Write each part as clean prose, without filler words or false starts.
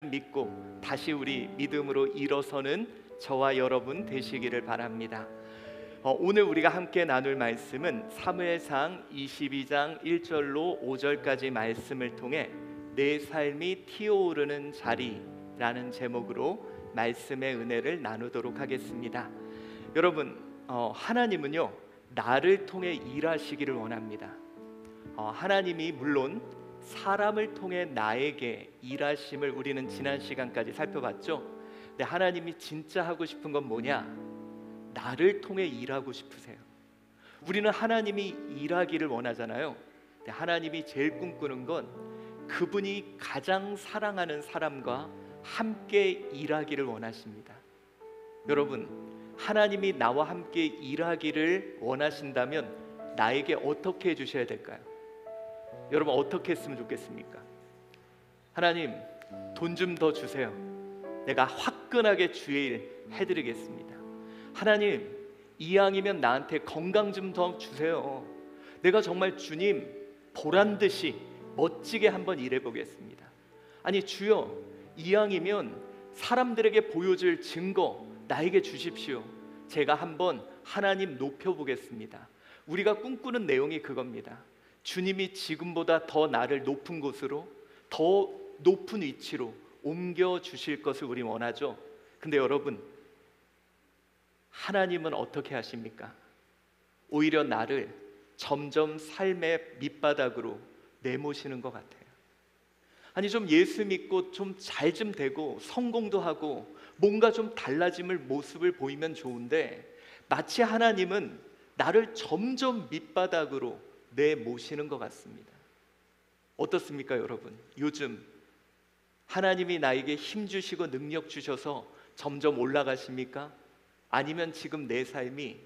하나님 믿고 다시 우리 믿음으로 일어서는 저와 여러분 되시기를 바랍니다. 오늘 우리가 함께 나눌 말씀은 사무엘상 22장 1절로 5절까지 말씀을 통해 내 삶이 튀어오르는 자리라는 제목으로 말씀의 은혜를 나누도록 하겠습니다. 여러분, 하나님은요 나를 통해 일하시기를 원합니다. 하나님이 물론 사람을 통해 나에게 일하심을 우리는 지난 시간까지 살펴봤죠. 근데 하나님이 진짜 하고 싶은 건 뭐냐? 나를 통해 일하고 싶으세요. 우리는 하나님이 일하기를 원하잖아요. 근데 하나님이 제일 꿈꾸는 건 그분이 가장 사랑하는 사람과 함께 일하기를 원하십니다. 여러분, 하나님이 나와 함께 일하기를 원하신다면 나에게 어떻게 해주셔야 될까요? 여러분, 어떻게 했으면 좋겠습니까? 하나님, 돈 좀 더 주세요. 내가 화끈하게 주의 일 해드리겠습니다. 하나님, 이왕이면 나한테 건강 좀 더 주세요. 내가 정말 주님 보란듯이 멋지게 한번 일해보겠습니다. 아니 주여, 이왕이면 사람들에게 보여줄 증거 나에게 주십시오. 제가 한번 하나님 높여보겠습니다. 우리가 꿈꾸는 내용이 그겁니다. 주님이 지금보다 더 나를 높은 곳으로, 더 높은 위치로 옮겨주실 것을 우리 원하죠. 근데 여러분, 하나님은 어떻게 하십니까? 오히려 나를 점점 삶의 밑바닥으로 내모시는 것 같아요. 아니 좀 예수 믿고 좀 잘 좀 되고 성공도 하고 뭔가 좀 달라짐을 모습을 보이면 좋은데, 마치 하나님은 나를 점점 밑바닥으로 내모시는 것 같습니다. 어떻습니까 여러분? 요즘 하나님이 나에게 힘 주시고 능력 주셔서 점점 올라가십니까? 아니면 지금 내 삶이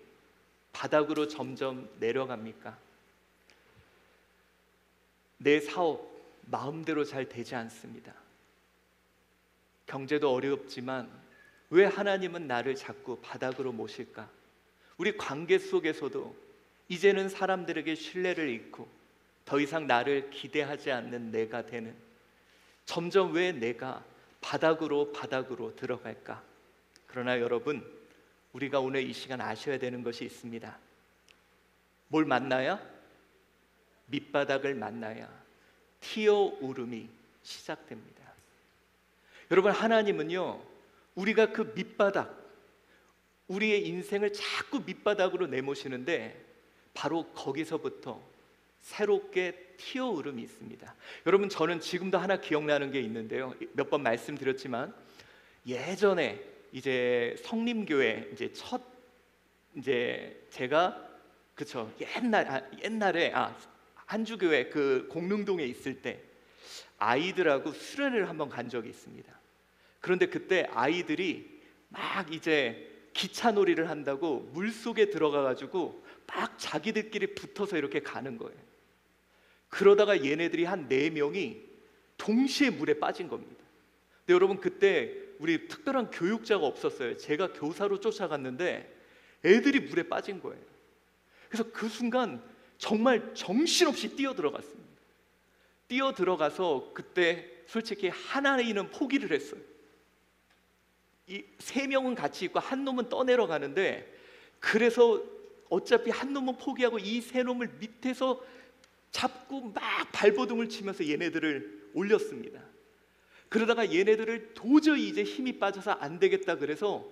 바닥으로 점점 내려갑니까? 내 사업 마음대로 잘 되지 않습니다. 경제도 어렵지만 왜 하나님은 나를 자꾸 바닥으로 모실까? 우리 관계 속에서도 이제는 사람들에게 신뢰를 잃고 더 이상 나를 기대하지 않는 내가 되는, 점점 왜 내가 바닥으로 들어갈까? 그러나 여러분, 우리가 오늘 이 시간 아셔야 되는 것이 있습니다. 뭘 만나야? 밑바닥을 만나야 튀어오름이 시작됩니다. 여러분, 하나님은요 우리가 그 밑바닥, 우리의 인생을 자꾸 밑바닥으로 내모시는데 바로 거기서부터 새롭게 튀어오름이 있습니다. 여러분, 저는 지금도 하나 기억나는 게 있는데요. 몇 번 말씀드렸지만 예전에 이제 성림교회 제가 옛날에 한주교회 그 공릉동에 있을 때 아이들하고 수련회를 한번 간 적이 있습니다. 그런데 그때 아이들이 막 이제 기차놀이를 한다고 물속에 들어가가지고 막 자기들끼리 붙어서 이렇게 가는 거예요. 그러다가 얘네들이 한 4명이 동시에 물에 빠진 겁니다. 근데 여러분, 그때 우리 특별한 교육자가 없었어요. 제가 교사로 쫓아갔는데 애들이 물에 빠진 거예요. 그래서 그 순간 정말 정신없이 뛰어들어갔습니다. 뛰어들어가서 그때 솔직히 하나는 포기를 했어요. 이 3명은 같이 있고 한 놈은 떠내려가는데, 그래서 어차피 한 놈은 포기하고 이 3놈을 밑에서 잡고 막 발버둥을 치면서 얘네들을 올렸습니다. 그러다가 얘네들을 도저히 이제 힘이 빠져서 안 되겠다 그래서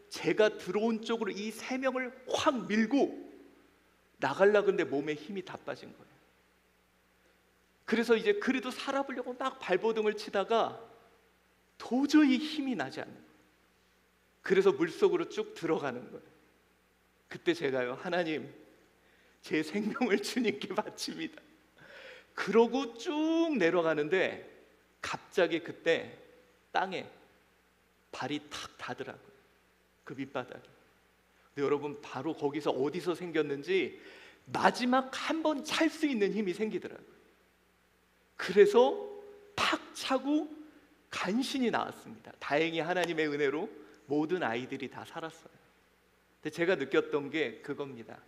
제가 들어온 쪽으로 이 3명을 확 밀고 나가려고 했는데 몸에 힘이 다 빠진 거예요. 그래서 이제 그래도 살아보려고 막 발버둥을 치다가 도저히 힘이 나지 않는 거예요. 그래서 물속으로 쭉 들어가는 거예요. 그때 제가요, 하나님, 제 생명을 주님께 바칩니다. 그러고 쭉 내려가는데 갑자기 그때 땅에 발이 탁 닿더라고요. 그 밑바닥에. 근데 여러분, 바로 거기서 어디서 생겼는지 마지막 한 번 찰 수 있는 힘이 생기더라고요. 그래서 팍 차고 간신히 나왔습니다. 다행히 하나님의 은혜로 모든 아이들이 다 살았어요. 근데 제가 느꼈던 게 그겁니다.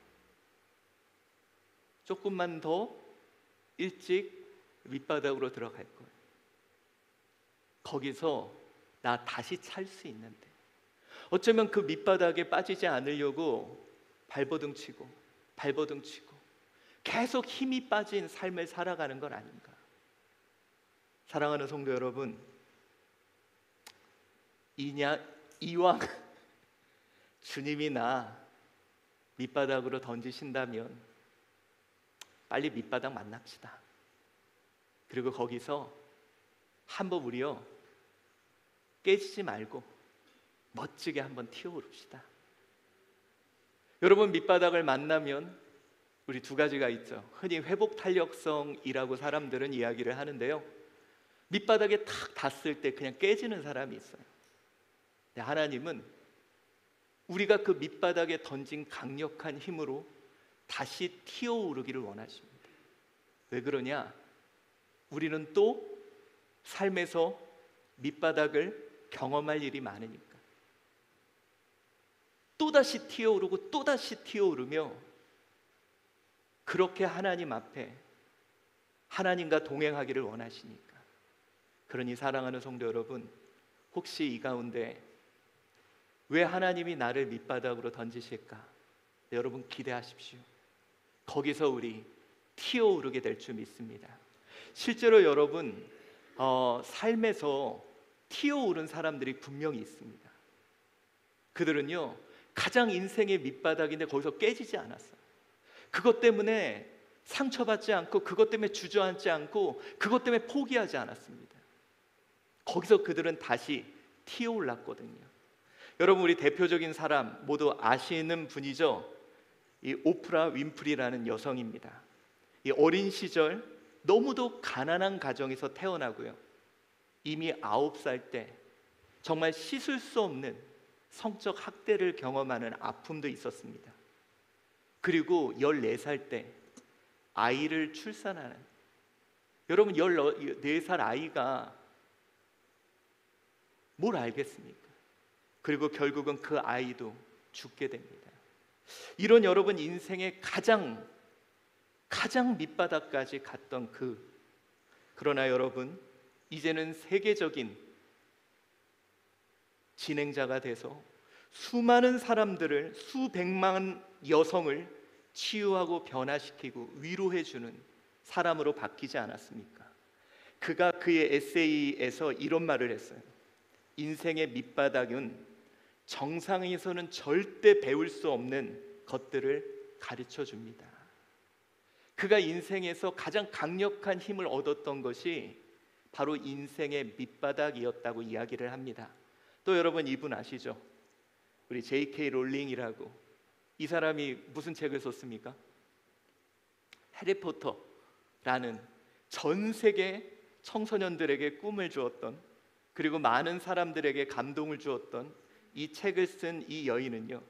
조금만 더 일찍 밑바닥으로 들어갈 거예요. 거기서 나 다시 찰 수 있는데, 어쩌면 그 밑바닥에 빠지지 않으려고 발버둥 치고 계속 힘이 빠진 삶을 살아가는 건 아닌가. 사랑하는 성도 여러분, 이왕 주님이 나 밑바닥으로 던지신다면 빨리 밑바닥 만납시다. 그리고 거기서 한번 우리요 깨지지 말고 멋지게 한번 튀어오릅시다. 여러분, 밑바닥을 만나면 우리 두 가지가 있죠. 흔히 회복 탄력성이라고 사람들은 이야기를 하는데요, 밑바닥에 탁 닿았을 때 그냥 깨지는 사람이 있어요. 근데 하나님은 우리가 그 밑바닥에 던진 강력한 힘으로 다시 튀어오르기를 원하십니다. 왜 그러냐? 우리는 또 삶에서 밑바닥을 경험할 일이 많으니까. 또다시 튀어오르고 또다시 튀어오르며, 그렇게 하나님 앞에 하나님과 동행하기를 원하시니까. 그러니 사랑하는 성도 여러분, 혹시 이 가운데 왜 하나님이 나를 밑바닥으로 던지실까? 여러분 기대하십시오. 거기서 우리 튀어오르게 될 줄 믿습니다. 실제로 여러분, 삶에서 튀어오른 사람들이 분명히 있습니다. 그들은요 가장 인생의 밑바닥인데 거기서 깨지지 않았어요. 그것 때문에 상처받지 않고, 그것 때문에 주저앉지 않고, 그것 때문에 포기하지 않았습니다. 거기서 그들은 다시 튀어올랐거든요. 여러분, 우리 대표적인 사람 모두 아시는 분이죠. 이 오프라 윈프리라는 여성입니다. 이 어린 시절 너무도 가난한 가정에서 태어나고요, 이미 9살 때 정말 씻을 수 없는 성적 학대를 경험하는 아픔도 있었습니다. 그리고 14살 때 아이를 출산하는, 여러분 14살 아이가 뭘 알겠습니까? 그리고 결국은 그 아이도 죽게 됩니다. 이런 여러분 인생의 가장 밑바닥까지 갔던 그러나 여러분, 이제는 세계적인 진행자가 돼서 수많은 사람들을, 수백만 여성을 치유하고 변화시키고 위로해주는 사람으로 바뀌지 않았습니까? 그가 그의 에세이에서 이런 말을 했어요. 인생의 밑바닥은 정상에서는 절대 배울 수 없는 것들을 가르쳐 줍니다. 그가 인생에서 가장 강력한 힘을 얻었던 것이 바로 인생의 밑바닥이었다고 이야기를 합니다. 또 여러분, 이분 아시죠? 우리 J.K. 롤링이라고. 이 사람이 무슨 책을 썼습니까? 해리포터라는 전 세계 청소년들에게 꿈을 주었던, 그리고 많은 사람들에게 감동을 주었던 이 책을 쓴 이 여인은요,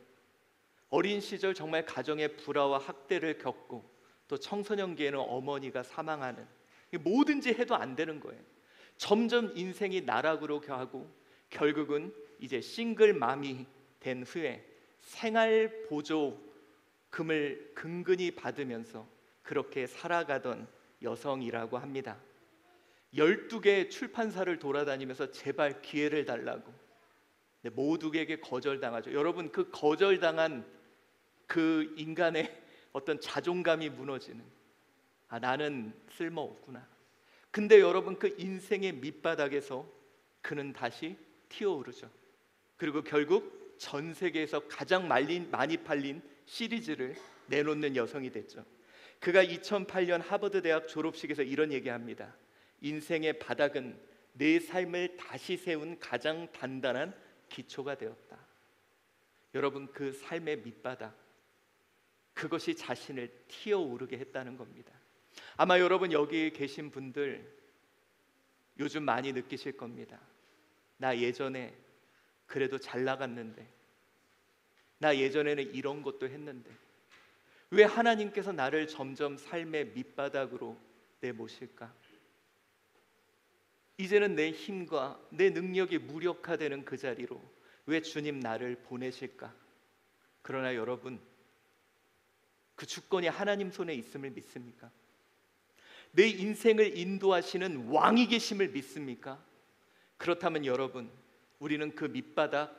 어린 시절 정말 가정의 불화와 학대를 겪고, 또 청소년기에는 어머니가 사망하는, 뭐든지 해도 안 되는 거예요. 점점 인생이 나락으로 가고 결국은 이제 싱글맘이 된 후에 생활보조금을 근근히 받으면서 그렇게 살아가던 여성이라고 합니다. 12개의 출판사를 돌아다니면서 제발 기회를 달라고, 모두에게 거절당하죠. 여러분, 그 거절당한 그 인간의 어떤 자존감이 무너지는, 나는 쓸모없구나. 근데 여러분, 그 인생의 밑바닥에서 그는 다시 튀어오르죠. 그리고 결국 전 세계에서 가장 많이 팔린 시리즈를 내놓는 여성이 됐죠. 그가 2008년 하버드 대학 졸업식에서 이런 얘기합니다. 인생의 바닥은 내 삶을 다시 세운 가장 단단한 기초가 되었다. 여러분, 그 삶의 밑바닥, 그것이 자신을 튀어오르게 했다는 겁니다. 아마 여러분 여기 계신 분들 요즘 많이 느끼실 겁니다. 나 예전에 그래도 잘 나갔는데, 나 예전에는 이런 것도 했는데, 왜 하나님께서 나를 점점 삶의 밑바닥으로 내모실까? 이제는 내 힘과 내 능력이 무력화되는 그 자리로 왜 주님 나를 보내실까? 그러나 여러분, 그 주권이 하나님 손에 있음을 믿습니까? 내 인생을 인도하시는 왕이 계심을 믿습니까? 그렇다면 여러분, 우리는 그 밑바닥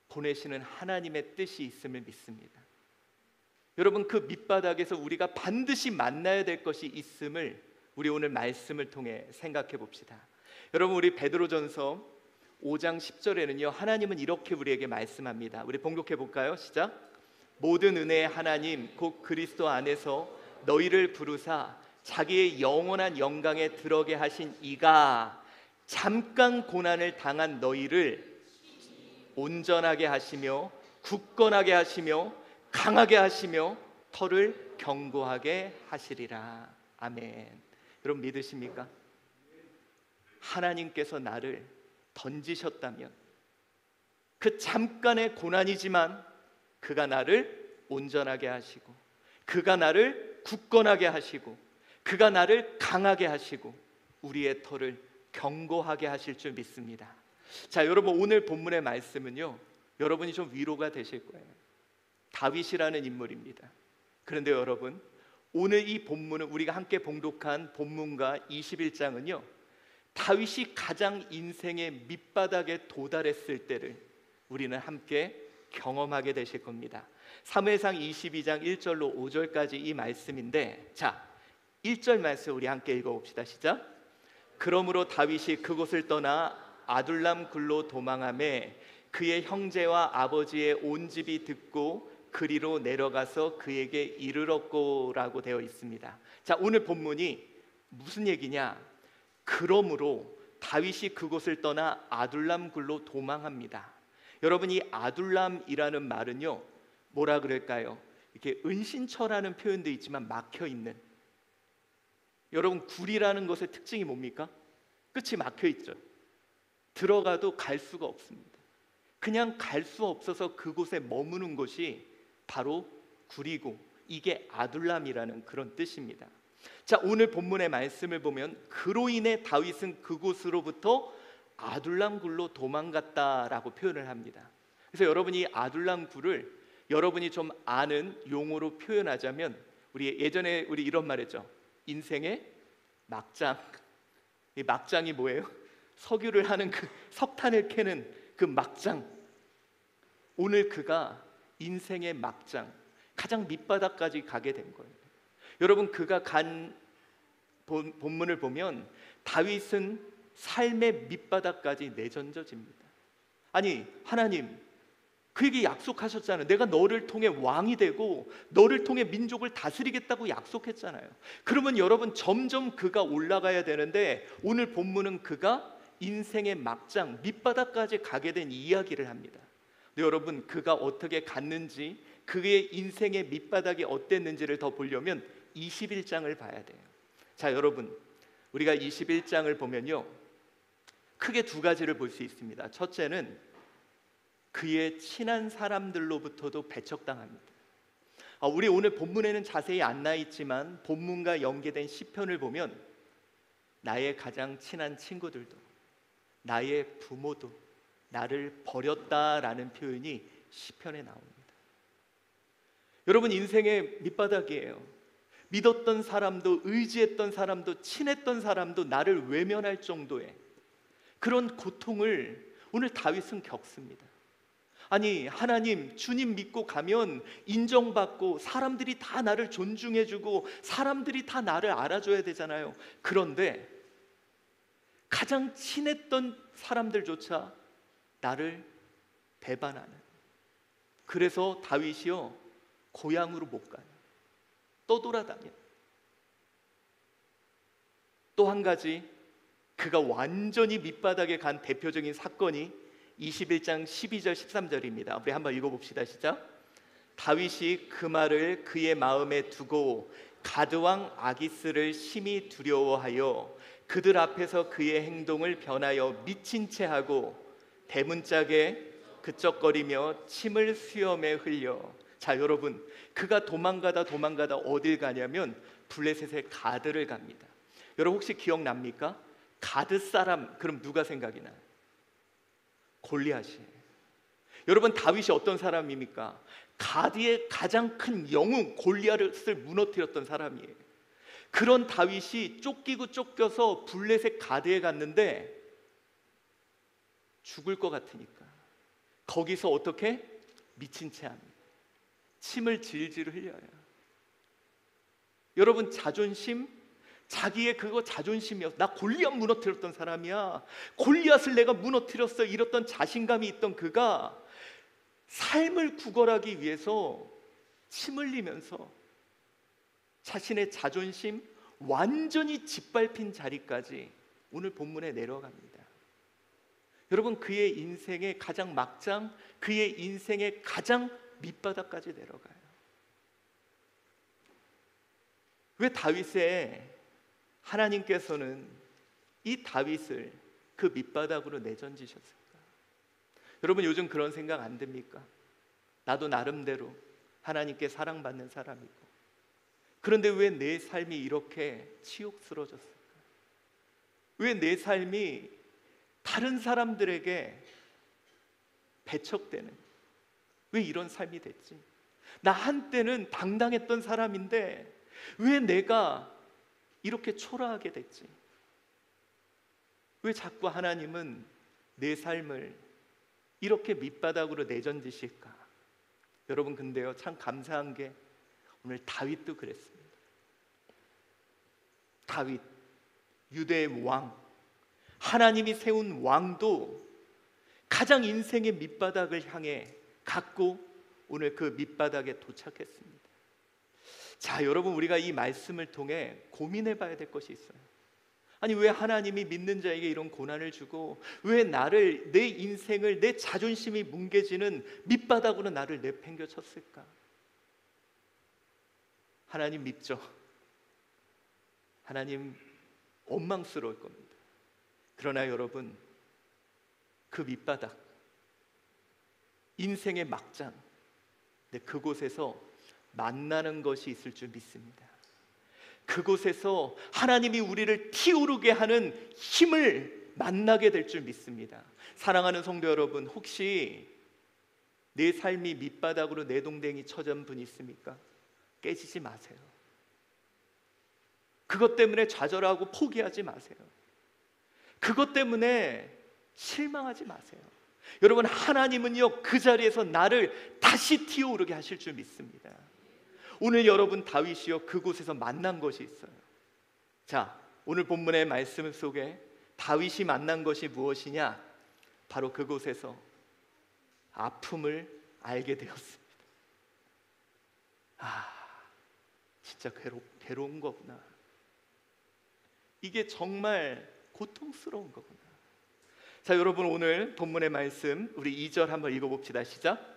보내시는 하나님의 뜻이 있음을 믿습니다. 여러분, 그 밑바닥에서 우리가 반드시 만나야 될 것이 있음을 우리 오늘 말씀을 통해 생각해 봅시다. 여러분, 우리 베드로전서 5장 10절에는요 하나님은 이렇게 우리에게 말씀합니다. 우리 봉독해 볼까요? 시작. 모든 은혜의 하나님 곧 그리스도 안에서 너희를 부르사 자기의 영원한 영광에 들어게 하신 이가 잠깐 고난을 당한 너희를 온전하게 하시며 굳건하게 하시며 강하게 하시며 터를 견고하게 하시리라. 아멘. 여러분 믿으십니까? 하나님께서 나를 던지셨다면 그 잠깐의 고난이지만 그가 나를 온전하게 하시고 그가 나를 굳건하게 하시고 그가 나를 강하게 하시고 우리의 터를 견고하게 하실 줄 믿습니다. 자, 여러분 오늘 본문의 말씀은요 여러분이 좀 위로가 되실 거예요. 다윗이라는 인물입니다. 그런데 여러분 오늘 이 본문은 우리가 함께 봉독한 본문과 21장은요 다윗이 가장 인생의 밑바닥에 도달했을 때를 우리는 함께 경험하게 되실 겁니다. 사무엘상 22장 1절로 5절까지 이 말씀인데, 자 1절 말씀 우리 함께 읽어봅시다. 시작. 그러므로 다윗이 그곳을 떠나 아둘람 굴로 도망하매 그의 형제와 아버지의 온 집이 듣고 그리로 내려가서 그에게 이르렀고라고 되어 있습니다. 자, 오늘 본문이 무슨 얘기냐? 그러므로 다윗이 그곳을 떠나 아둘람 굴로 도망합니다. 여러분 이 아둘람이라는 말은요 뭐라 그럴까요? 이렇게 은신처라는 표현도 있지만 막혀 있는. 여러분 굴이라는 것의 특징이 뭡니까? 끝이 막혀 있죠. 들어가도 갈 수가 없습니다. 그냥 갈 수 없어서 그곳에 머무는 것이 바로 굴이고 이게 아둘람이라는 그런 뜻입니다. 자, 오늘 본문의 말씀을 보면 그로 인해 다윗은 그곳으로부터 아둘람 굴로 도망갔다라고 표현을 합니다. 그래서 여러분이 아둘람 굴을 여러분이 좀 아는 용어로 표현하자면 우리 예전에 우리 이런 말 했죠. 인생의 막장. 이 막장이 뭐예요? 석유를 하는 그 석탄을 캐는 그 막장. 오늘 그가 인생의 막장 가장 밑바닥까지 가게 된 거예요. 여러분 그가 간 본문을 보면 다윗은 삶의 밑바닥까지 내던져집니다. 아니 하나님 그에게 약속하셨잖아요. 내가 너를 통해 왕이 되고 너를 통해 민족을 다스리겠다고 약속했잖아요. 그러면 여러분 점점 그가 올라가야 되는데 오늘 본문은 그가 인생의 막장 밑바닥까지 가게 된 이야기를 합니다. 근데 여러분 그가 어떻게 갔는지 그의 인생의 밑바닥이 어땠는지를 더 보려면 21장을 봐야 돼요. 자, 여러분 우리가 21장을 보면요 크게 두 가지를 볼 수 있습니다. 첫째는 그의 친한 사람들로부터도 배척당합니다. 우리 오늘 본문에는 자세히 안 나 있지만 본문과 연계된 시편을 보면 나의 가장 친한 친구들도 나의 부모도 나를 버렸다라는 표현이 시편에 나옵니다. 여러분 인생의 밑바닥이에요. 믿었던 사람도 의지했던 사람도 친했던 사람도 나를 외면할 정도의 그런 고통을 오늘 다윗은 겪습니다. 아니 하나님 주님 믿고 가면 인정받고 사람들이 다 나를 존중해주고 사람들이 다 나를 알아줘야 되잖아요. 그런데 가장 친했던 사람들조차 나를 배반하는. 그래서 다윗이요 고향으로 못 가요. 떠돌아다녀. 또 한 가지 그가 완전히 밑바닥에 간 대표적인 사건이 21장 12절 13절입니다. 우리 한번 읽어봅시다. 시작. 다윗이 그 말을 그의 마음에 두고 가드왕 아기스를 심히 두려워하여 그들 앞에서 그의 행동을 변하여 미친 채 하고 대문짝에 그쩍거리며 침을 수염에 흘려. 자, 여러분 그가 도망가다 어딜 가냐면 블레셋의 가드를 갑니다. 여러분 혹시 기억납니까? 가드 사람 그럼 누가 생각이 나요? 골리앗이에요. 여러분 다윗이 어떤 사람입니까? 가드의 가장 큰 영웅 골리앗을 무너뜨렸던 사람이에요. 그런 다윗이 쫓기고 쫓겨서 블레셋 가드에 갔는데 죽을 것 같으니까 거기서 어떻게? 미친 채 합니다. 침을 질질 흘려요. 여러분, 자존심, 자기의 그거 자존심이었어. 나 골리앗 무너뜨렸던 사람이야. 골리앗을 내가 무너뜨렸어. 이랬던 자신감이 있던 그가 삶을 구걸하기 위해서 침 흘리면서 자신의 자존심 완전히 짓밟힌 자리까지 오늘 본문에 내려갑니다. 여러분, 그의 인생의 가장 막장, 그의 인생의 가장 밑바닥까지 내려가요. 왜 다윗의 하나님께서는 이 다윗을 그 밑바닥으로 내던지셨을까? 여러분, 요즘 그런 생각 안 듭니까? 나도 나름대로 하나님께 사랑받는 사람이고, 그런데 왜 내 삶이 이렇게 치욕스러워졌을까? 왜 내 삶이 다른 사람들에게 배척되는, 왜 이런 삶이 됐지? 나 한때는 당당했던 사람인데 왜 내가 이렇게 초라하게 됐지? 왜 자꾸 하나님은 내 삶을 이렇게 밑바닥으로 내던지실까? 여러분, 근데요, 참 감사한 게 오늘 다윗도 그랬습니다. 다윗, 유대의 왕, 하나님이 세운 왕도 가장 인생의 밑바닥을 향해 갔고 오늘 그 밑바닥에 도착했습니다. 자, 여러분, 우리가 이 말씀을 통해 고민해 봐야 될 것이 있어요. 아니, 왜 하나님이 믿는 자에게 이런 고난을 주고 왜 나를, 내 인생을, 내 자존심이 뭉개지는 밑바닥으로 나를 내팽겨 쳤을까? 하나님 믿죠? 하나님 원망스러울 겁니다. 그러나 여러분, 그 밑바닥, 인생의 막장, 그곳에서 만나는 것이 있을 줄 믿습니다. 그곳에서 하나님이 우리를 튀오르게 하는 힘을 만나게 될 줄 믿습니다. 사랑하는 성도 여러분, 혹시 내 삶이 밑바닥으로 내동댕이 처진 분 있습니까? 깨지지 마세요. 그것 때문에 좌절하고 포기하지 마세요. 그것 때문에 실망하지 마세요. 여러분, 하나님은요, 그 자리에서 나를 다시 튀어오르게 하실 줄 믿습니다. 오늘 여러분, 다윗이요, 그곳에서 만난 것이 있어요. 자, 오늘 본문의 말씀 속에 다윗이 만난 것이 무엇이냐? 바로 그곳에서 아픔을 알게 되었습니다. 진짜 괴로운 거구나. 이게 정말 고통스러운 거구나. 자, 여러분, 오늘 본문의 말씀 우리 2절 한번 읽어봅시다. 시작.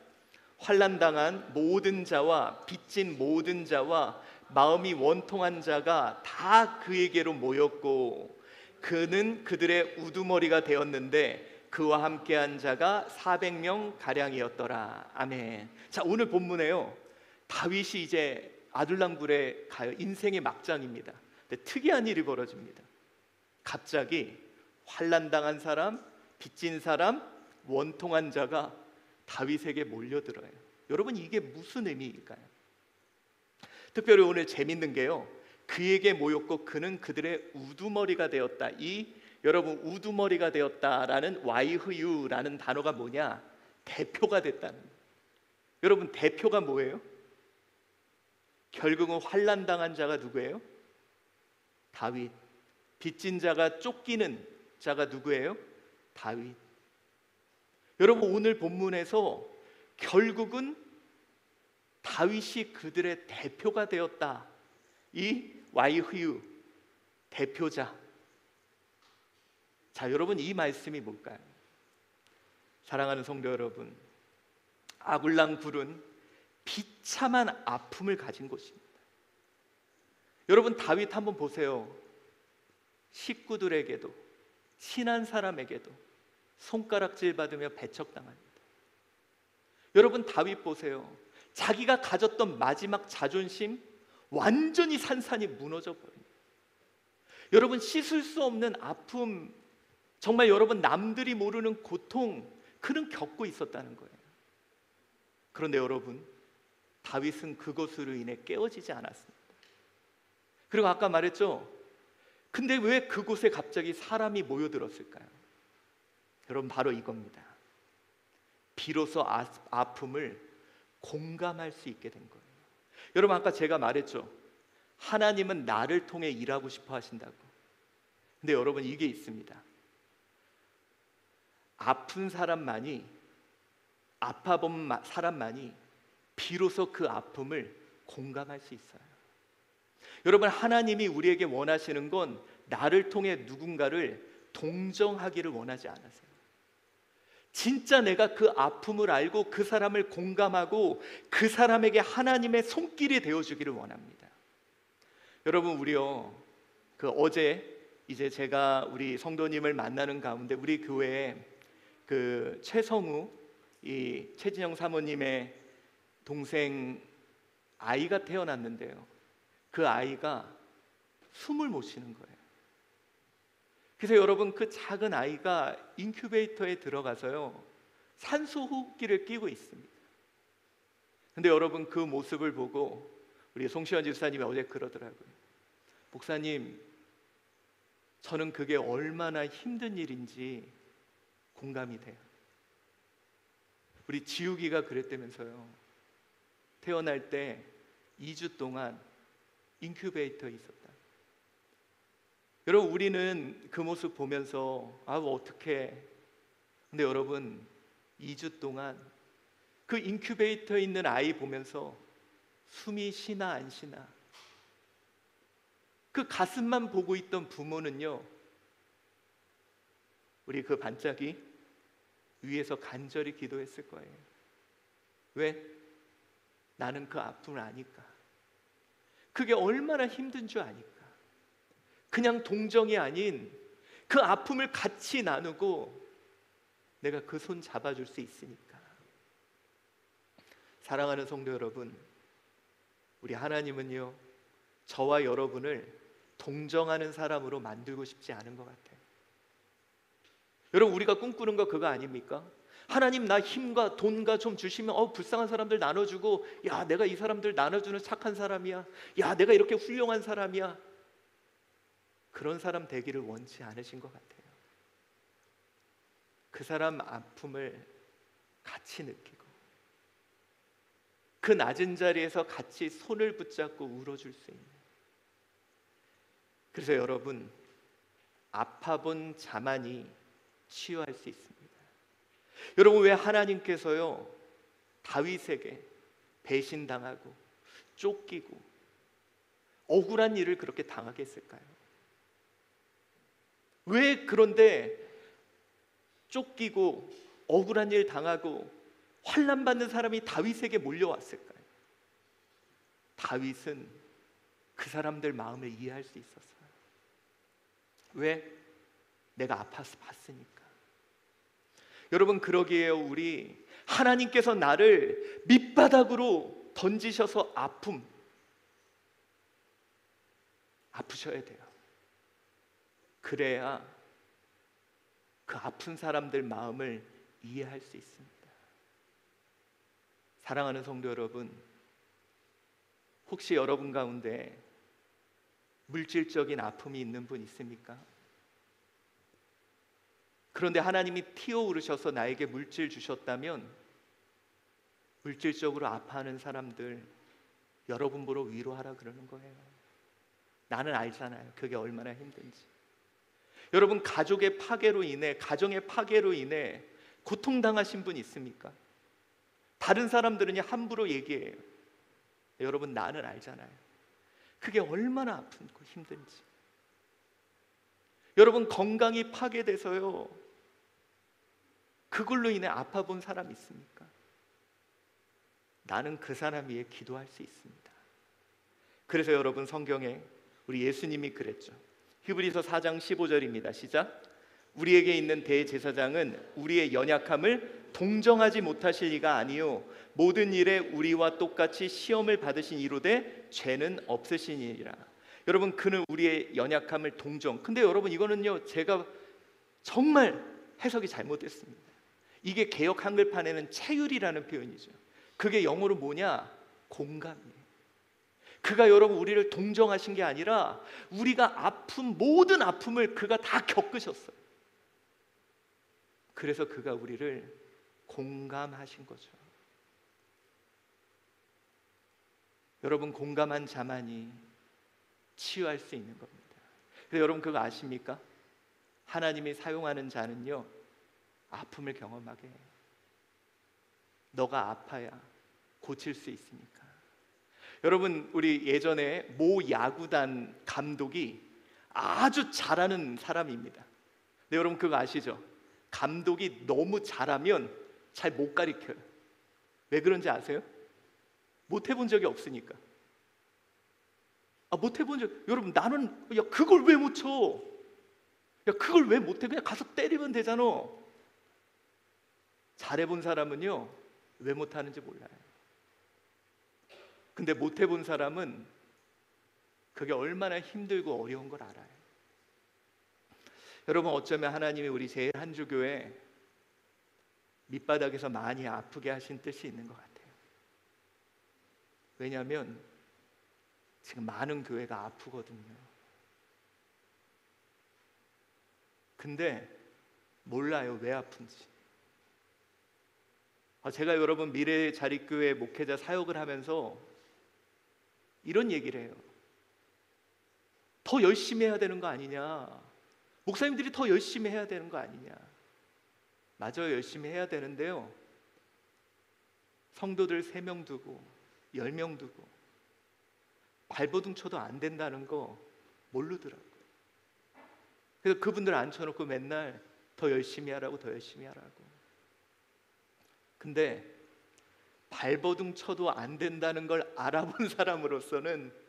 환난당한 모든 자와 빚진 모든 자와 마음이 원통한 자가 다 그에게로 모였고 그는 그들의 우두머리가 되었는데 그와 함께한 자가 400명 가량이었더라. 아멘. 자, 오늘 본문에요, 다윗이 이제 아둘람굴에 가요. 인생의 막장입니다. 근데 특이한 일이 벌어집니다. 갑자기 환난당한 사람, 빚진 사람, 원통한 자가 다윗에게 몰려들어요. 여러분, 이게 무슨 의미일까요? 특별히 오늘 재밌는 게요, 그에게 모였고 그는 그들의 우두머리가 되었다. 이 여러분, 우두머리가 되었다라는 와이흐유라는 단어가 뭐냐? 대표가 됐다는. 여러분, 대표가 뭐예요? 결국은 환난당한 자가 누구예요? 다윗. 빚진 자가 쫓기는 자가 누구예요? 다윗. 여러분, 오늘 본문에서 결국은 다윗이 그들의 대표가 되었다. 이 와이흐유, 대표자. 자, 여러분, 이 말씀이 뭘까요? 사랑하는 성도 여러분, 아둘람굴은 비참한 아픔을 가진 곳입니다. 여러분, 다윗 한번 보세요. 식구들에게도 친한 사람에게도 손가락질 받으며 배척당합니다. 여러분, 다윗 보세요. 자기가 가졌던 마지막 자존심 완전히 산산이 무너져 버립니다. 여러분, 씻을 수 없는 아픔, 정말 여러분, 남들이 모르는 고통, 그는 겪고 있었다는 거예요. 그런데 여러분, 다윗은 그것으로 인해 깨어지지 않았습니다. 그리고 아까 말했죠, 근데 왜 그곳에 갑자기 사람이 모여들었을까요? 여러분, 바로 이겁니다. 비로소 아픔을 공감할 수 있게 된 거예요. 여러분, 아까 제가 말했죠. 하나님은 나를 통해 일하고 싶어 하신다고. 근데 여러분, 이게 있습니다. 아픈 사람만이, 아파본 사람만이 비로소 그 아픔을 공감할 수 있어요. 여러분, 하나님이 우리에게 원하시는 건 나를 통해 누군가를 동정하기를 원하지 않으세요. 진짜 내가 그 아픔을 알고 그 사람을 공감하고 그 사람에게 하나님의 손길이 되어주기를 원합니다. 여러분, 우리요, 어제 이제 제가 우리 성도님을 만나는 가운데 우리 교회에 그 최성우, 이 최진영 사모님의 동생 아이가 태어났는데요. 그 아이가 숨을 못 쉬는 거예요. 그래서 여러분, 그 작은 아이가 인큐베이터에 들어가서요, 산소 호흡기를 끼고 있습니다. 근데 여러분, 그 모습을 보고 우리 송시환 집사님이 어제 그러더라고요. 목사님, 저는 그게 얼마나 힘든 일인지 공감이 돼요. 우리 지우기가 그랬다면서요. 태어날 때 2주 동안 인큐베이터에 있었다. 여러분, 우리는 그 모습 보면서 어떡해. 근데 여러분, 2주 동안 그 인큐베이터에 있는 아이 보면서 숨이 쉬나 안 쉬나, 그 가슴만 보고 있던 부모는요, 우리 그 반짝이 위에서 간절히 기도했을 거예요. 왜? 나는 그 아픔을 아니까. 그게 얼마나 힘든 줄 아니까. 그냥 동정이 아닌 그 아픔을 같이 나누고 내가 그 손 잡아줄 수 있으니까. 사랑하는 성도 여러분, 우리 하나님은요, 저와 여러분을 동정하는 사람으로 만들고 싶지 않은 것 같아요. 여러분, 우리가 꿈꾸는 거 그거 아닙니까? 하나님, 나 힘과 돈과 좀 주시면 불쌍한 사람들 나눠주고, 야, 내가 이 사람들 나눠주는 착한 사람이야, 야, 내가 이렇게 훌륭한 사람이야. 그런 사람 되기를 원치 않으신 것 같아요. 그 사람 아픔을 같이 느끼고 그 낮은 자리에서 같이 손을 붙잡고 울어줄 수 있는. 그래서 여러분, 아파본 자만이 치유할 수 있습니다. 여러분, 왜 하나님께서요, 다윗에게 배신당하고 쫓기고 억울한 일을 그렇게 당하게 했을까요? 왜 그런데 쫓기고 억울한 일 당하고 환난 받는 사람이 다윗에게 몰려왔을까요? 다윗은 그 사람들 마음을 이해할 수 있었어요. 왜? 내가 아파서 봤으니까. 여러분, 그러기에 우리 하나님께서 나를 밑바닥으로 던지셔서 아프셔야 돼요. 그래야 그 아픈 사람들 마음을 이해할 수 있습니다. 사랑하는 성도 여러분, 혹시 여러분 가운데 물질적인 아픔이 있는 분 있습니까? 그런데 하나님이 튀어오르셔서 나에게 물질 주셨다면 물질적으로 아파하는 사람들 여러분 보러 위로하라 그러는 거예요. 나는 알잖아요, 그게 얼마나 힘든지. 여러분, 가족의 파괴로 인해, 가정의 파괴로 인해 고통당하신 분 있습니까? 다른 사람들은 함부로 얘기해요. 여러분, 나는 알잖아요, 그게 얼마나 아프고 힘든지. 여러분, 건강이 파괴돼서요, 그걸로 인해 아파본 사람 있습니까? 나는 그 사람 위해 기도할 수 있습니다. 그래서 여러분, 성경에 우리 예수님이 그랬죠. 히브리서 4장 15절입니다. 시작. 우리에게 있는 대제사장은 우리의 연약함을 동정하지 못하실 이가 아니요 모든 일에 우리와 똑같이 시험을 받으신 이로되 죄는 없으시니라. 여러분, 그는 우리의 연약함을 동정. 근데 여러분, 이거는요, 제가 정말 해석이 잘못됐습니다. 이게 개역 한글판에는 체휼이라는 표현이죠. 그게 영어로 뭐냐? 공감이에요. 그가 여러분 우리를 동정하신 게 아니라 우리가 모든 아픔을 그가 다 겪으셨어요. 그래서 그가 우리를 공감하신 거죠. 여러분, 공감한 자만이 치유할 수 있는 겁니다. 그래서 여러분 그거 아십니까? 하나님이 사용하는 자는요, 아픔을 경험하게 해요. 너가 아파야 고칠 수 있으니까. 여러분, 우리 예전에 모 야구단 감독이 아주 잘하는 사람입니다. 근데 여러분 그거 아시죠? 감독이 너무 잘하면 잘 못 가르쳐요. 왜 그런지 아세요? 못 해본 적이 없으니까. 못 해본 적, 여러분 나는 야 그걸 왜 못 쳐? 야 그걸 왜 못해? 그냥 가서 때리면 되잖아. 잘해본 사람은요 왜 못하는지 몰라요. 근데 못해본 사람은 그게 얼마나 힘들고 어려운 걸 알아요. 여러분, 어쩌면 하나님이 우리 제1한주교회 밑바닥에서 많이 아프게 하신 뜻이 있는 것 같아요. 왜냐하면 지금 많은 교회가 아프거든요. 근데 몰라요, 왜 아픈지. 제가 여러분 미래 자립교회 목회자 사역을 하면서 이런 얘기를 해요. 더 열심히 해야 되는 거 아니냐, 목사님들이 더 열심히 해야 되는 거 아니냐. 맞아요, 열심히 해야 되는데요, 성도들 3명 두고 10명 두고 발버둥 쳐도 안 된다는 거 모르더라고요. 그래서 그분들 앉혀놓고 맨날 더 열심히 하라고, 더 열심히 하라고. 근데 발버둥 쳐도 안 된다는 걸 알아본 사람으로서는,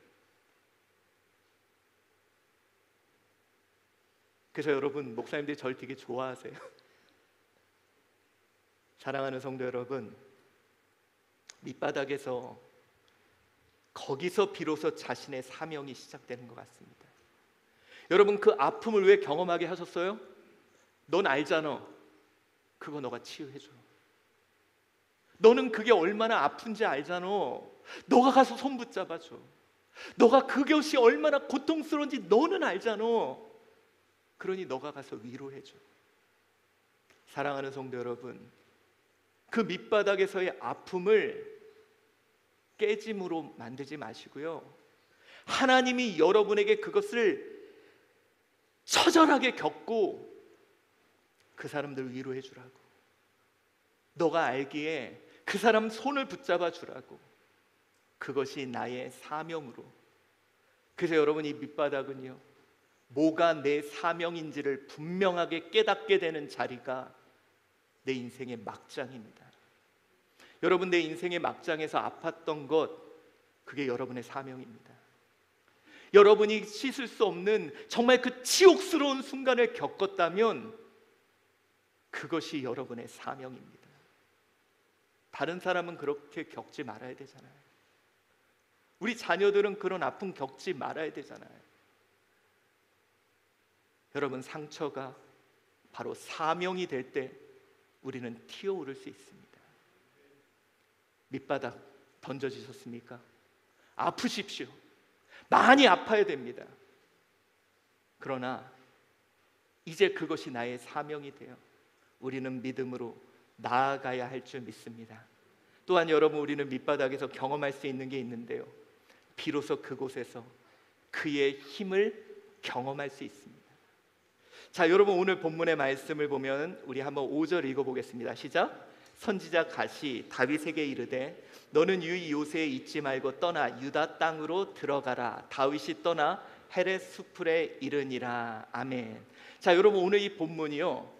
그래서 여러분 목사님들이 저를 되게 좋아하세요. 사랑하는 성도 여러분, 밑바닥에서 거기서 비로소 자신의 사명이 시작되는 것 같습니다. 여러분 그 아픔을 왜 경험하게 하셨어요? 넌 알잖아. 그거 너가 치유해줘. 너는 그게 얼마나 아픈지 알잖아. 너가 가서 손 붙잡아줘. 너가 그것이 얼마나 고통스러운지 너는 알잖아. 그러니 너가 가서 위로해줘. 사랑하는 성도 여러분, 그 밑바닥에서의 아픔을 깨짐으로 만들지 마시고요, 하나님이 여러분에게 그것을 처절하게 겪고 그 사람들 위로해 주라고, 너가 알기에 그 사람 손을 붙잡아 주라고. 그것이 나의 사명으로. 그래서 여러분 이 밑바닥은요, 뭐가 내 사명인지를 분명하게 깨닫게 되는 자리가 내 인생의 막장입니다. 여러분, 내 인생의 막장에서 아팠던 것, 그게 여러분의 사명입니다. 여러분이 씻을 수 없는 정말 그 치욕스러운 순간을 겪었다면 그것이 여러분의 사명입니다. 다른 사람은 그렇게 겪지 말아야 되잖아요. 우리 자녀들은 그런 아픔 겪지 말아야 되잖아요. 여러분, 상처가 바로 사명이 될 때 우리는 튀어오를 수 있습니다. 밑바닥 던져지셨습니까? 아프십시오. 많이 아파야 됩니다. 그러나 이제 그것이 나의 사명이 되어 우리는 믿음으로 나아가야 할 줄 믿습니다. 또한 여러분, 우리는 밑바닥에서 경험할 수 있는 게 있는데요, 비로소 그곳에서 그의 힘을 경험할 수 있습니다. 자, 여러분 오늘 본문의 말씀을 보면 우리 한번 5절 읽어보겠습니다. 시작. 선지자 갓이 다윗에게 이르되 너는 유이 요새에 있지 말고 떠나 유다 땅으로 들어가라. 다윗이 떠나 헤렛 수풀에 이르니라. 아멘. 자, 여러분 오늘 이 본문이요,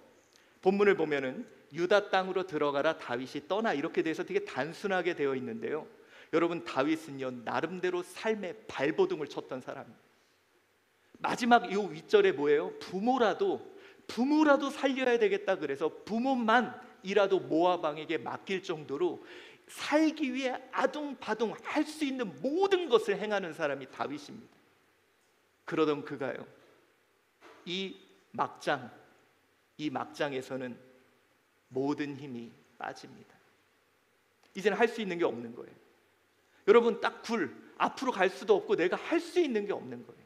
본문을 보면은 유다 땅으로 들어가라, 다윗이 떠나, 이렇게 돼서 되게 단순하게 되어 있는데요, 여러분 다윗은요 나름대로 삶의 발버둥을 쳤던 사람입니다. 마지막 이 윗절에 뭐예요? 부모라도 살려야 되겠다 그래서 부모만이라도 모압 왕에게 맡길 정도로 살기 위해 아둥바둥 할 수 있는 모든 것을 행하는 사람이 다윗입니다. 그러던 그가요, 이 막장에서는 모든 힘이 빠집니다. 이제는 할 수 있는 게 없는 거예요. 여러분 딱 앞으로 갈 수도 없고 내가 할 수 있는 게 없는 거예요.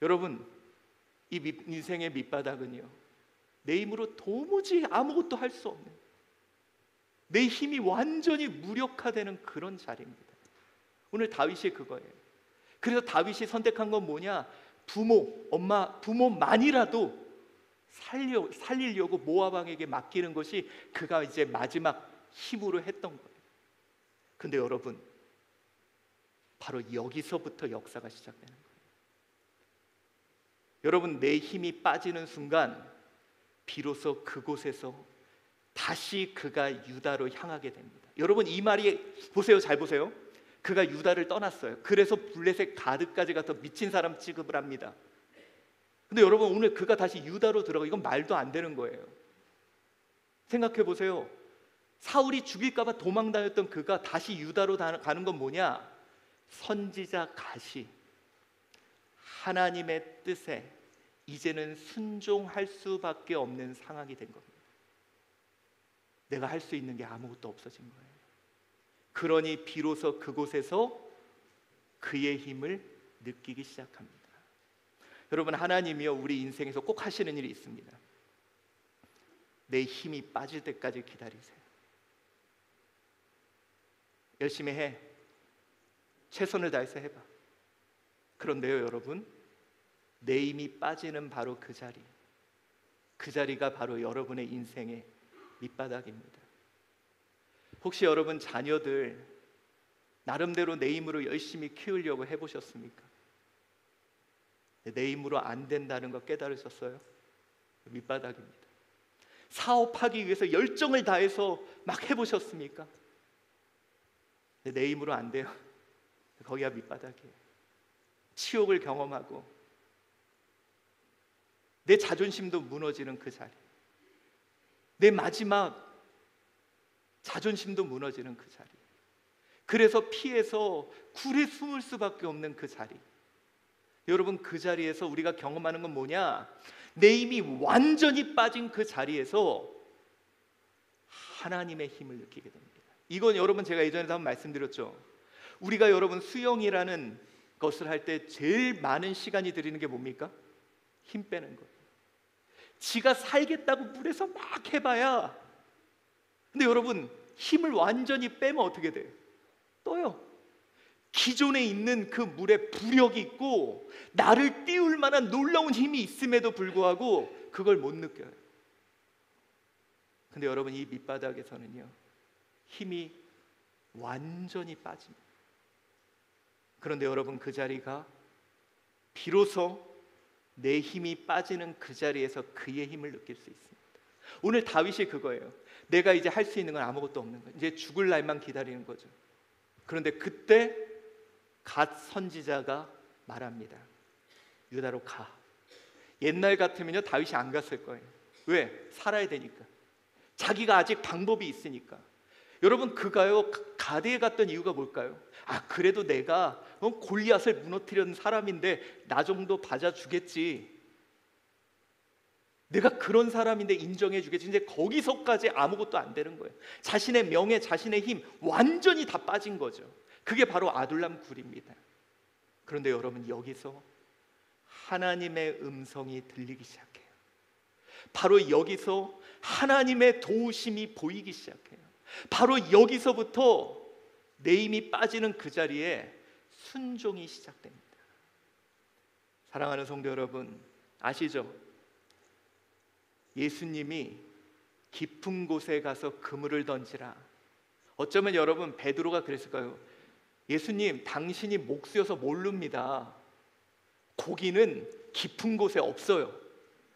여러분, 이 인생의 밑바닥은요, 내 힘으로 도무지 아무것도 할 수 없는, 내 힘이 완전히 무력화되는 그런 자리입니다. 오늘 다윗이 그거예요. 그래서 다윗이 선택한 건 뭐냐? 부모만이라도 살리려고 모압 왕에게 맡기는 것이 그가 이제 마지막 힘으로 했던 거예요. 근데 여러분, 바로 여기서부터 역사가 시작되는 거예요. 여러분, 내 힘이 빠지는 순간 비로소 그곳에서 다시 그가 유다로 향하게 됩니다. 여러분, 이 말이 보세요, 잘 보세요. 그가 유다를 떠났어요. 그래서 블레셋 가드까지 가서 미친 사람 취급을 합니다. 근데 여러분, 오늘 그가 다시 유다로 들어가, 이건 말도 안 되는 거예요. 생각해 보세요. 사울이 죽일까봐 도망다녔던 그가 다시 유다로 가는 건 뭐냐? 선지자 갓이 하나님의 뜻에 이제는 순종할 수밖에 없는 상황이 된 겁니다. 내가 할 수 있는 게 아무것도 없어진 거예요. 그러니 비로소 그곳에서 그의 힘을 느끼기 시작합니다. 여러분, 하나님이요, 우리 인생에서 꼭 하시는 일이 있습니다. 내 힘이 빠질 때까지 기다리세요. 열심히 해. 최선을 다해서 해봐. 그런데요, 여러분, 내 힘이 빠지는 바로 그 자리가 바로 여러분의 인생의 밑바닥입니다. 혹시 여러분 자녀들 나름대로 내 힘으로 열심히 키우려고 해보셨습니까? 내 힘으로 안 된다는 거 깨달으셨어요? 밑바닥입니다. 사업하기 위해서 열정을 다해서 막 해보셨습니까? 내 힘으로 안 돼요. 거기가 밑바닥이에요. 치욕을 경험하고 내 자존심도 무너지는 그 자리, 내 마지막 자존심도 무너지는 그 자리, 그래서 피해서 굴에 숨을 수밖에 없는 그 자리. 여러분, 그 자리에서 우리가 경험하는 건 뭐냐? 내 힘이 완전히 빠진 그 자리에서 하나님의 힘을 느끼게 됩니다. 이건 여러분, 제가 예전에도 한번 말씀드렸죠. 우리가 여러분 수영이라는 것을 할 때 제일 많은 시간이 들이는 게 뭡니까? 힘 빼는 거예요. 지가 살겠다고 물에서 막 해봐야, 근데 여러분, 힘을 완전히 빼면 어떻게 돼요? 떠요. 기존에 있는 그 물에 부력이 있고 나를 띄울 만한 놀라운 힘이 있음에도 불구하고 그걸 못 느껴요. 근데 여러분, 이 밑바닥에서는요, 힘이 완전히 빠집니다. 그런데 여러분, 그 자리가 비로소 내 힘이 빠지는 그 자리에서 그의 힘을 느낄 수 있습니다. 오늘 다윗이 그거예요. 내가 이제 할 수 있는 건 아무것도 없는 거예요. 이제 죽을 날만 기다리는 거죠. 그런데 그때 갓 선지자가 말합니다. 유다로 가. 옛날 같으면요, 다윗이 안 갔을 거예요. 왜? 살아야 되니까. 자기가 아직 방법이 있으니까. 여러분, 그가요, 가드에 갔던 이유가 뭘까요? 그래도 내가 골리앗을 무너뜨린 사람인데 나 정도 봐주겠지. 내가 그런 사람인데 인정해 주겠지. 이제 거기서까지 아무것도 안 되는 거예요. 자신의 명예, 자신의 힘 완전히 다 빠진 거죠. 그게 바로 아둘람 굴입니다. 그런데 여러분, 여기서 하나님의 음성이 들리기 시작해요. 바로 여기서 하나님의 도우심이 보이기 시작해요. 바로 여기서부터 내 힘이 빠지는 그 자리에 순종이 시작됩니다. 사랑하는 성도 여러분, 아시죠? 예수님이 깊은 곳에 가서 그물을 던지라. 어쩌면 여러분, 베드로가 그랬을까요? 예수님, 당신이 목수여서 모릅니다. 고기는 깊은 곳에 없어요.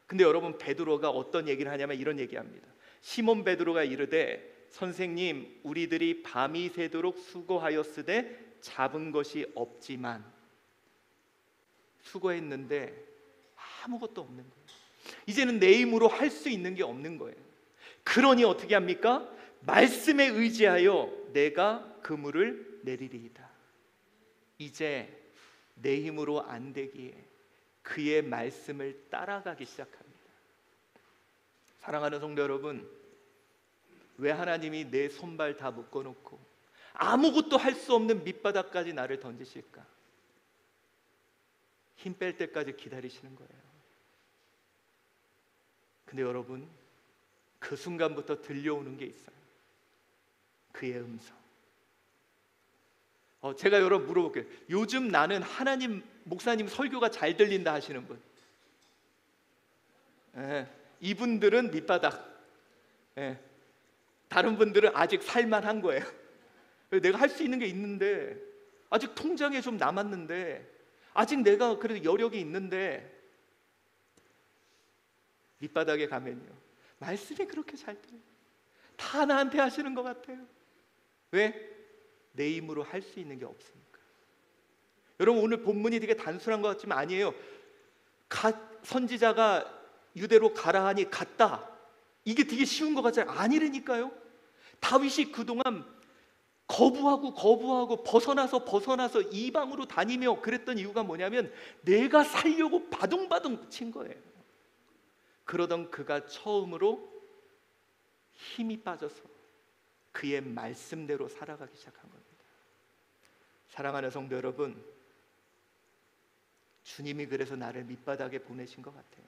근데 여러분, 베드로가 어떤 얘기를 하냐면 이런 얘기합니다. 시몬 베드로가 이르되, 선생님, 우리들이 밤이 새도록 수고하였으되 잡은 것이 없지만. 수고했는데 아무것도 없는 거예요. 이제는 내 힘으로 할 수 있는 게 없는 거예요. 그러니 어떻게 합니까? 말씀에 의지하여 내가 그물을 내리리이다. 이제 내 힘으로 안 되기에 그의 말씀을 따라가기 시작합니다. 사랑하는 성도 여러분, 왜 하나님이 내 손발 다 묶어놓고 아무것도 할 수 없는 밑바닥까지 나를 던지실까? 힘 뺄 때까지 기다리시는 거예요. 근데 여러분, 그 순간부터 들려오는 게 있어요. 그의 음성. 제가 여러분 물어볼게요. 요즘 나는 하나님 목사님 설교가 잘 들린다 하시는 분, 이분들은 밑바닥. 다른 분들은 아직 살만한 거예요. 내가 할 수 있는 게 있는데, 아직 통장에 좀 남았는데, 아직 내가 그래도 여력이 있는데, 밑바닥에 가면요, 말씀이 그렇게 잘 들려요. 다 나한테 하시는 것 같아요. 왜? 내 힘으로 할 수 있는 게 없으니까. 여러분, 오늘 본문이 되게 단순한 것 같지만 아니에요. 선지자가 유대로 가라 하니 갔다. 이게 되게 쉬운 것 같잖아요. 아니라니까요. 다윗이 그동안 거부하고 벗어나서 이방으로 다니며 그랬던 이유가 뭐냐면 내가 살려고 바둥바둥 친 거예요. 그러던 그가 처음으로 힘이 빠져서 그의 말씀대로 살아가기 시작한 겁니다. 사랑하는 성도 여러분, 주님이 그래서 나를 밑바닥에 보내신 것 같아요.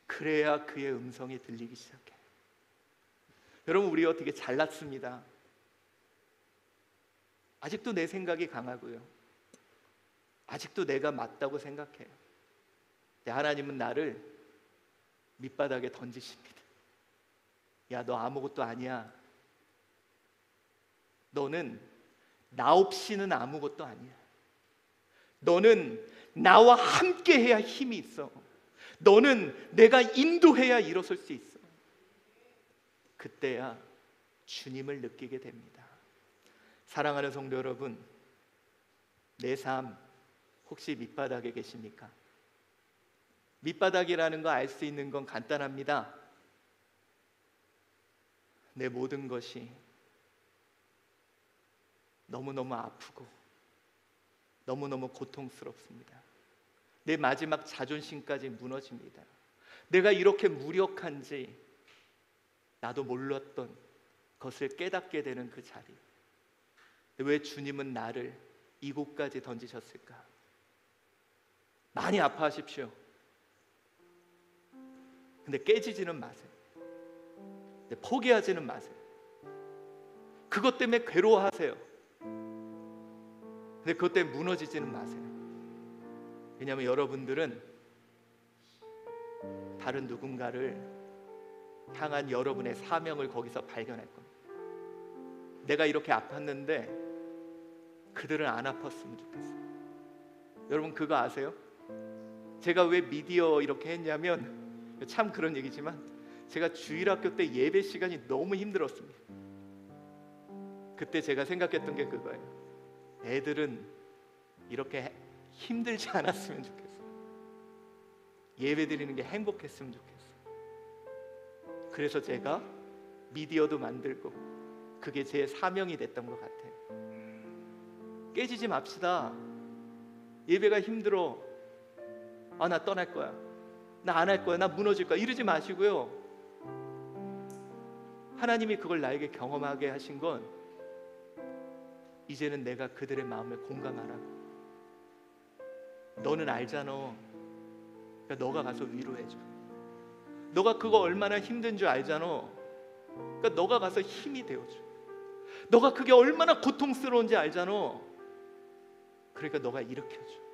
그래야 그의 음성이 들리기 시작해요. 여러분, 우리 어떻게 잘났습니다. 아직도 내 생각이 강하고요, 아직도 내가 맞다고 생각해요. 근데 하나님은 나를 밑바닥에 던지십니다. 야, 너 아무것도 아니야. 너는 나 없이는 아무것도 아니야. 너는 나와 함께 해야 힘이 있어. 너는 내가 인도해야 일어설 수 있어. 그때야 주님을 느끼게 됩니다. 사랑하는 성도 여러분, 내 삶 혹시 밑바닥에 계십니까? 밑바닥이라는 거 알 수 있는 건 간단합니다. 내 모든 것이 너무너무 아프고 너무너무 고통스럽습니다. 내 마지막 자존심까지 무너집니다. 내가 이렇게 무력한지 나도 몰랐던 것을 깨닫게 되는 그 자리. 왜 주님은 나를 이곳까지 던지셨을까? 많이 아파하십시오. 근데 깨지지는 마세요. 근데 포기하지는 마세요. 그것 때문에 괴로워하세요. 근데 그것 때문에 무너지지는 마세요. 왜냐하면 여러분들은 다른 누군가를 향한 여러분의 사명을 거기서 발견할 겁니다. 내가 이렇게 아팠는데 그들은 안 아팠으면 좋겠어요. 여러분, 그거 아세요? 제가 왜 미디어 이렇게 했냐면, 참 그런 얘기지만 제가 주일학교 때 예배 시간이 너무 힘들었습니다. 그때 제가 생각했던 게 그거예요. 애들은 이렇게 힘들지 않았으면 좋겠어. 예배 드리는 게 행복했으면 좋겠어. 그래서 제가 미디어도 만들고 그게 제 사명이 됐던 것 같아요. 깨지지 맙시다. 예배가 힘들어. 아, 나 떠날 거야. 나 안 할 거야. 나 무너질 거야. 이러지 마시고요. 하나님이 그걸 나에게 경험하게 하신 건 이제는 내가 그들의 마음을 공감하라고. 너는 알잖아. 그러니까 너가 가서 위로해줘. 너가 그거 얼마나 힘든 줄 알잖아. 그러니까 너가 가서 힘이 되어줘. 너가 그게 얼마나 고통스러운지 알잖아. 그러니까 너가 일으켜줘.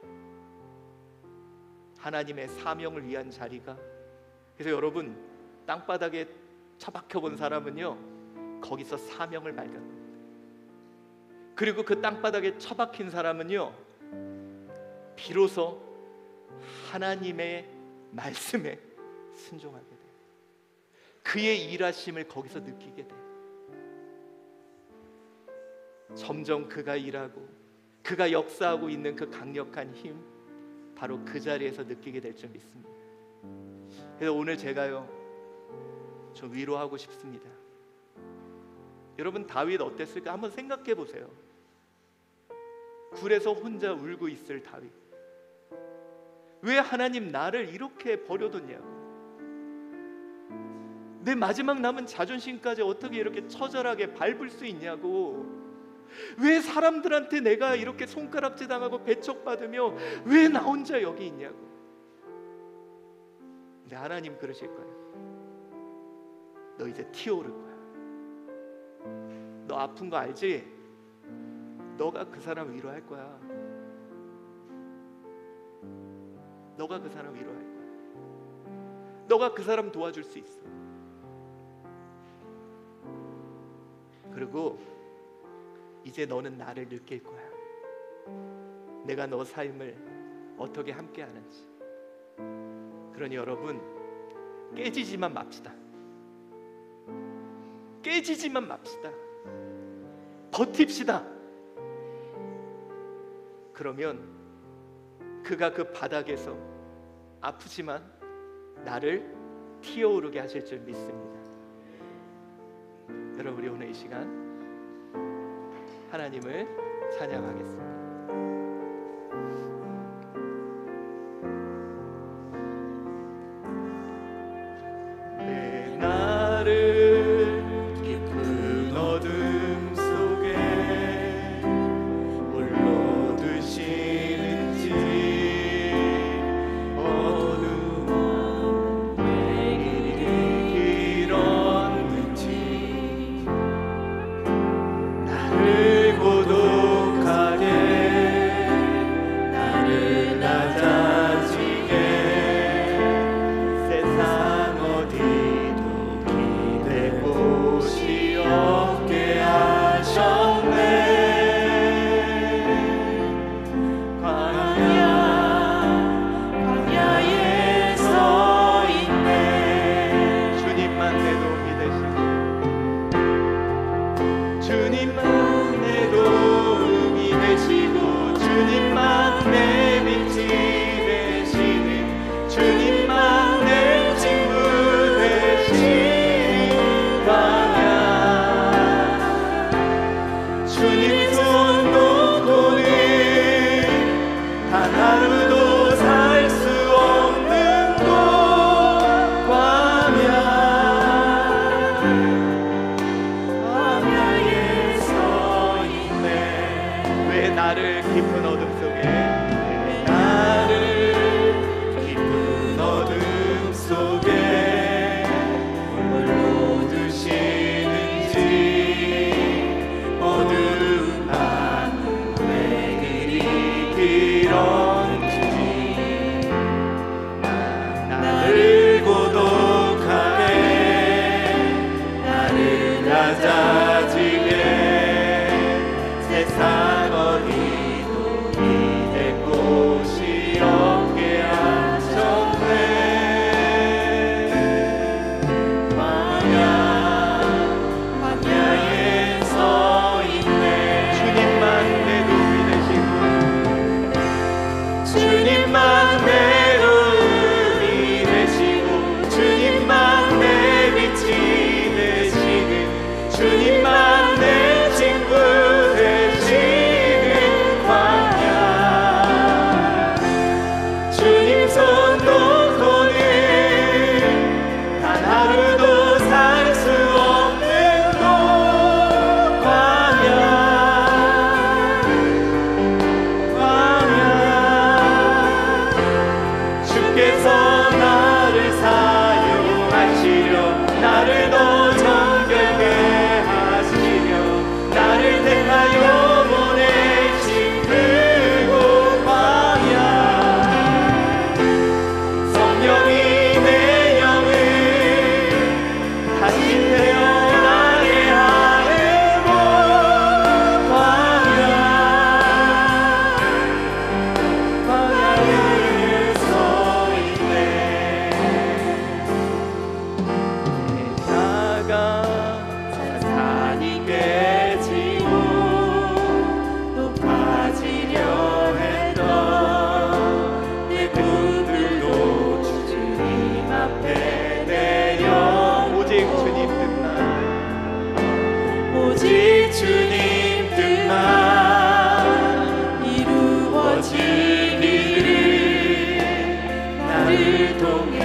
하나님의 사명을 위한 자리가. 그래서 여러분, 땅바닥에 처박혀 본 사람은요, 거기서 사명을 발견합니다. 그리고 그 땅바닥에 처박힌 사람은요, 비로소 하나님의 말씀에 순종하게 돼요. 그의 일하심을 거기서 느끼게 돼요. 점점 그가 일하고 그가 역사하고 있는 그 강력한 힘, 바로 그 자리에서 느끼게 될 줄 믿습니다. 그래서 오늘 제가요, 좀 위로하고 싶습니다. 여러분, 다윗 어땠을까 한번 생각해 보세요. 굴에서 혼자 울고 있을 다윗. 왜 하나님 나를 이렇게 버려뒀냐고. 내 마지막 남은 자존심까지 어떻게 이렇게 처절하게 밟을 수 있냐고. 왜 사람들한테 내가 이렇게 손가락질 당하고 배척받으며 왜 나 혼자 여기 있냐고. 근데 하나님 그러실 거예요. 너 이제 튀어오를 거야. 너 아픈 거 알지? 너가 그 사람 위로할 거야. 너가 그 사람 위로할 거야. 너가 그 사람 도와줄 수 있어. 그리고 이제 너는 나를 느낄 거야. 내가 너 삶을 어떻게 함께 하는지. 그러니 여러분, 깨지지만 맙시다. 깨지지만 맙시다. 버팁시다. 그러면 그가 그 바닥에서 아프지만 나를 튀어오르게 하실 줄 믿습니다. 여러분, 우리 오늘 이 시간 하나님을 찬양하겠습니다. 내 나를 깊은 어둠 속에 홀로 두시는지, 어두운 내 길이 길었는지, 나를 고독하게 나를 낮아지게 세상 어디도 기댈 곳이 없게 하셨네. 광야에 서 있네. 주님만 내 도움이 되시고, 주님만 내 도움이 되시고, 주님만 내 빛이 되시는, 주님만 내 친구 되신 광야. 주님 손 놓고는 단 하루도 살 수 없는 곳 광야. 광야에 서 있네. 왜 나를 깊은 어둠 속에, 왜 나를 깊은 어둠 속에 홀로 두시는지, 어두운 밤 왜 그리 길었는지, 나를 고독하게 나를 낮아지게 세상 어디도 기댈 곳이 없게 하셨네. 광야에 서 있네. 주님만 내 도움이 되시고, 주님만 내 도움이 되시고, 주님만 내 빛이 되시는, 주님만 내 친구 되시는 광야. 주님 손 놓고는 단 하루도 살 수 없는 곳 광야. 광야. 주께서 나를 사용하시려, 나를 더 정결케 하시려, 나를 택하여 보내신 그곳 광야. 성령이 내 영을 다시 태어나게 하는 곳 광야. 광야에 서 있네. 내가 산이 깨지고 높아지려 했던 내 꿈들도 주님 앞에 내려, 오직 주님 뜻만, 오직 주님 뜻만 이루어지기를, 나를 통해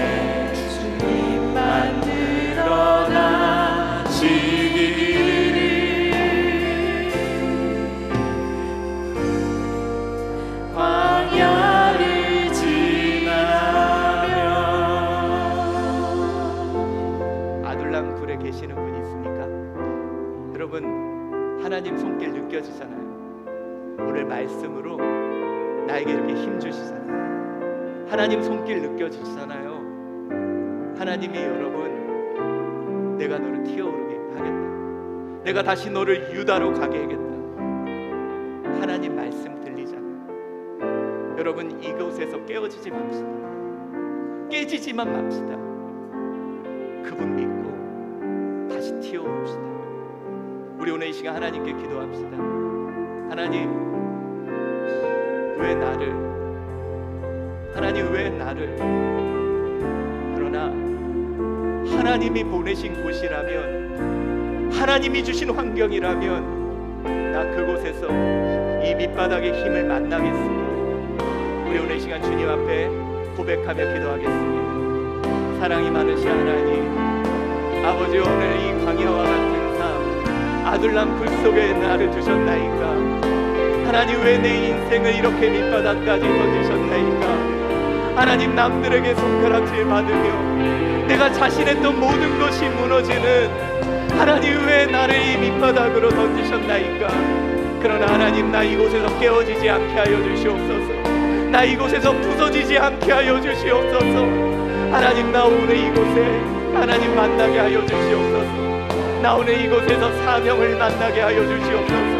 주님만 드러나시기를. 광야를 지나며 않습니까? 여러분, 하나님 손길 느껴지잖아요. 오늘 말씀으로 나에게 이렇게 힘 주시잖아요. 하나님 손길 느껴지잖아요. 하나님이 여러분, 내가 너를 튀어오르게 하겠다. 내가 다시 너를 유다로 가게 하겠다. 하나님 말씀 들리잖아요. 여러분, 이곳에서 깨어지지 맙시다. 깨지지만 맙시다. 그분 믿고 다시 튀어오릅시다. 우리 오늘 이 시간 하나님께 기도합시다. 하나님, 왜 나를, 하나님 왜 나를, 그러나 하나님이 보내신 곳이라면, 하나님이 주신 환경이라면 나 그곳에서 이 밑바닥의 힘을 만나겠습니다. 우리 오늘 이 시간 주님 앞에 고백하며 기도하겠습니다. 사랑이 많으신 하나님, 아버지, 오늘 이 광야와 같은 삶, 아둘람 굴 속에 나를 두셨나이까? 하나님, 왜 내 인생을 이렇게 밑바닥까지 던지셨나이까? 하나님, 남들에게 손가락질 받으며 내가 자신했던 모든 것이 무너지는, 하나님, 왜 나를 이 밑바닥으로 던지셨나이까? 그러나 하나님, 나 이곳에서 깨어지지 않게 하여 주시옵소서. 나 이곳에서 부서지지 않게 하여 주시옵소서. 하나님, 나 오늘 이곳에 하나님 만나게 하여 주시옵소서. 나 오늘 이곳에서 사명을 만나게 하여 주시옵소서.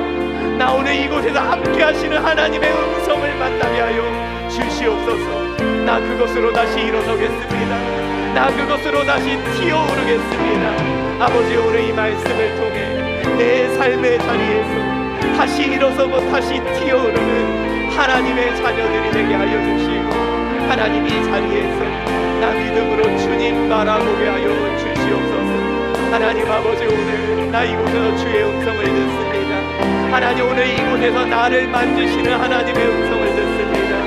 나 오늘 이곳에서 함께 하시는 하나님의 음성을 만나게 하여 주시옵소서. 나 그것으로 다시 일어서겠습니다. 나 그것으로 다시 튀어오르겠습니다. 아버지, 오늘 이 말씀을 통해 내 삶의 자리에서 다시 일어서고 다시 튀어오르는 하나님의 자녀들이 되게 하여 주시고, 하나님 이 자리에서 나 믿음으로 주님 바라보게 하여 주시옵소서. 하나님 아버지, 오늘 나 이곳에서 주의 음성을 듣습니다. 하나님, 오늘 이곳에서 나를 만지시는 하나님의 음성을 듣습니다.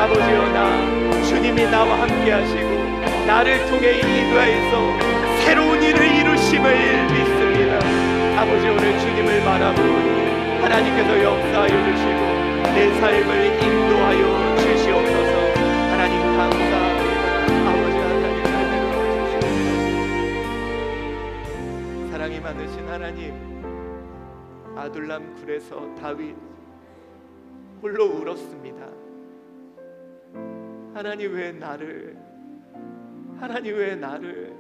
아버지여, 나 주님이 나와 함께 하시고 나를 통해 이가에서 새로운 일을 이루심을 믿습니다. 아버지, 오늘 주님을 바라보니 하나님께서 역사하여 주시고 내 삶을 인도하여 주시옵소서. 하나님 감사합니다. 아버지 하나님 주시옵소서. 사랑이 많으신 하나님, 아둘람 굴에서 다윗 홀로 울었습니다. 하나님, 왜 나를, 하나님 왜 나를.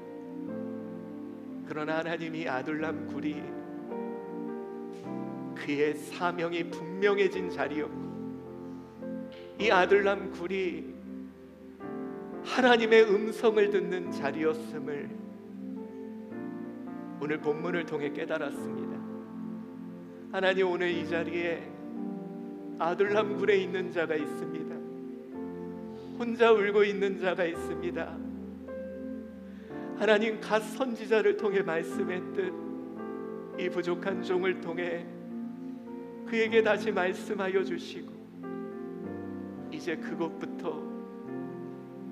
그러나 하나님이 아둘람 굴이 그의 사명이 분명해진 자리였고, 이 아둘람 굴이 하나님의 음성을 듣는 자리였음을 오늘 본문을 통해 깨달았습니다. 하나님, 오늘 이 자리에 아둘람 굴에 있는 자가 있습니다. 혼자 울고 있는 자가 있습니다. 하나님, 갓 선지자를 통해 말씀했듯 이 부족한 종을 통해 그에게 다시 말씀하여 주시고, 이제 그곳부터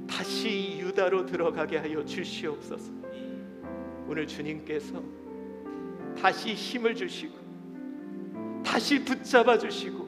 다시 유다로 들어가게 하여 주시옵소서. 오늘 주님께서 다시 힘을 주시고 다시 붙잡아 주시고